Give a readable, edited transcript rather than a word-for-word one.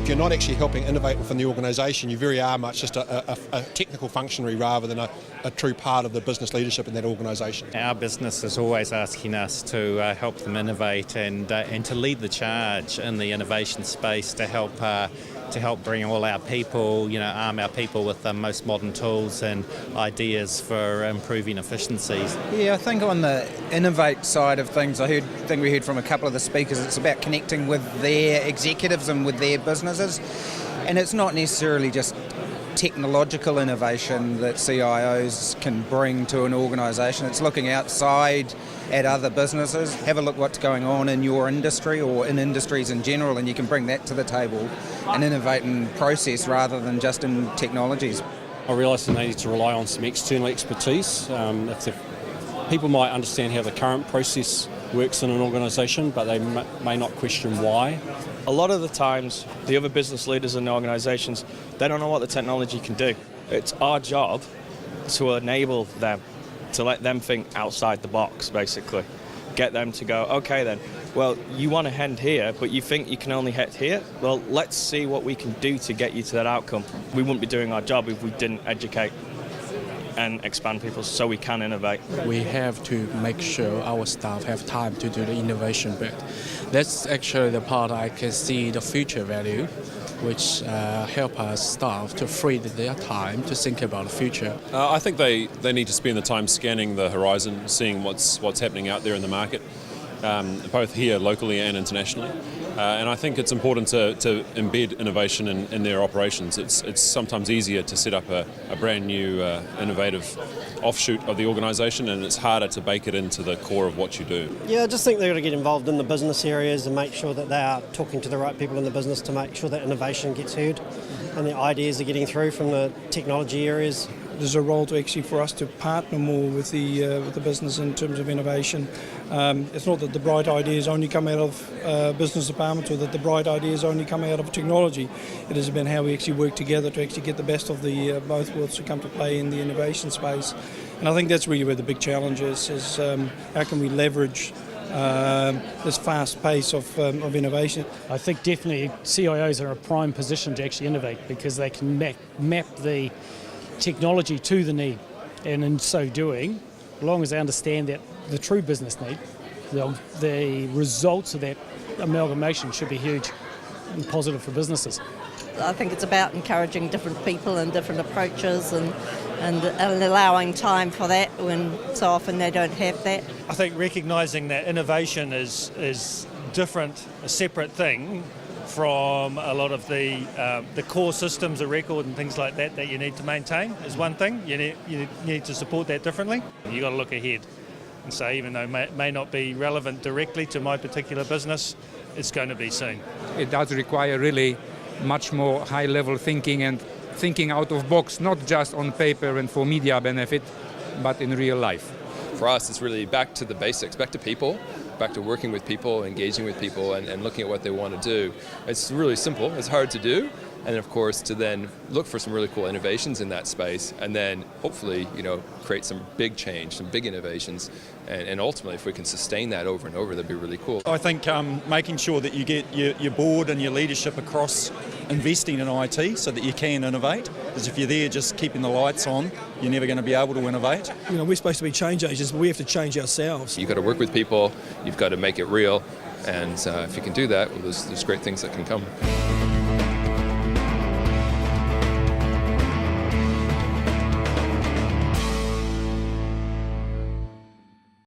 if you're not actually helping innovate within the organisation, you very are much just a technical functionary rather than a true part of the business leadership in that organisation. Our business is always asking us to help them innovate and to lead the charge in the innovation space to help bring all our people, arm our people with the most modern tools and ideas for improving efficiencies. Yeah, I think on the innovate side of things, I think we heard from a couple of the speakers, it's about connecting with their executives and with their businesses. And it's not necessarily just technological innovation that CIOs can bring to an organisation. It's looking outside at other businesses, have a look what's going on in your industry or in industries in general, and you can bring that to the table and innovate in process rather than just in technologies. I realise that they need to rely on some external expertise. People might understand how the current process works in an organisation, but they may not question why. A lot of the times, the other business leaders in the organisations, they don't know what the technology can do. It's our job to enable them, to let them think outside the box, basically. Get them to go, okay then, well, you want to head here, but you think you can only head here? Well, let's see what we can do to get you to that outcome. We wouldn't be doing our job if we didn't educate and expand people so we can innovate. We have to make sure our staff have time to do the innovation bit. That's actually the part I can see the future value, which help our staff to free their time to think about the future. I think they need to spend the time scanning the horizon, seeing what's happening out there in the market, both here locally and internationally. And I think it's important to embed innovation in their operations. It's sometimes easier to set up a brand new innovative offshoot of the organisation, and it's harder to bake it into the core of what you do. Yeah, I just think they've got to get involved in the business areas and make sure that they are talking to the right people in the business to make sure that innovation gets heard and the ideas are getting through from the technology areas. There's a role for us to partner more with the business in terms of innovation. It's not that the bright ideas only come out of business departments or that the bright ideas only come out of technology. It is about how we actually work together to actually get the best of the both worlds to come to play in the innovation space. And I think that's really where the big challenge is how can we leverage this fast pace of innovation. I think definitely CIOs are in a prime position to actually innovate because they can map the technology to the need, and in so doing, as long as they understand that the true business need, the results of that amalgamation should be huge and positive for businesses. I think it's about encouraging different people and different approaches and allowing time for that when so often they don't have that. I think recognising that innovation is different, a separate thing from a lot of the core systems of record and things like that you need to maintain is one thing. You need to support that differently. You've got to look ahead and say, even though it may not be relevant directly to my particular business, it's going to be soon. It does require really much more high-level thinking and thinking out of box, not just on paper and for media benefit, but in real life. For us, it's really back to the basics, back to people, back to working with people, engaging with people, and looking at what they want to do. It's really simple. It's hard to do. And of course, to then look for some really cool innovations in that space, and then hopefully, create some big change, some big innovations, and ultimately, if we can sustain that over and over, that'd be really cool. I think making sure that you get your board and your leadership across investing in IT so that you can innovate, because if you're there just keeping the lights on, you're never going to be able to innovate. We're supposed to be change agents, but we have to change ourselves. You've got to work with people, you've got to make it real, and if you can do that, well, there's great things that can come.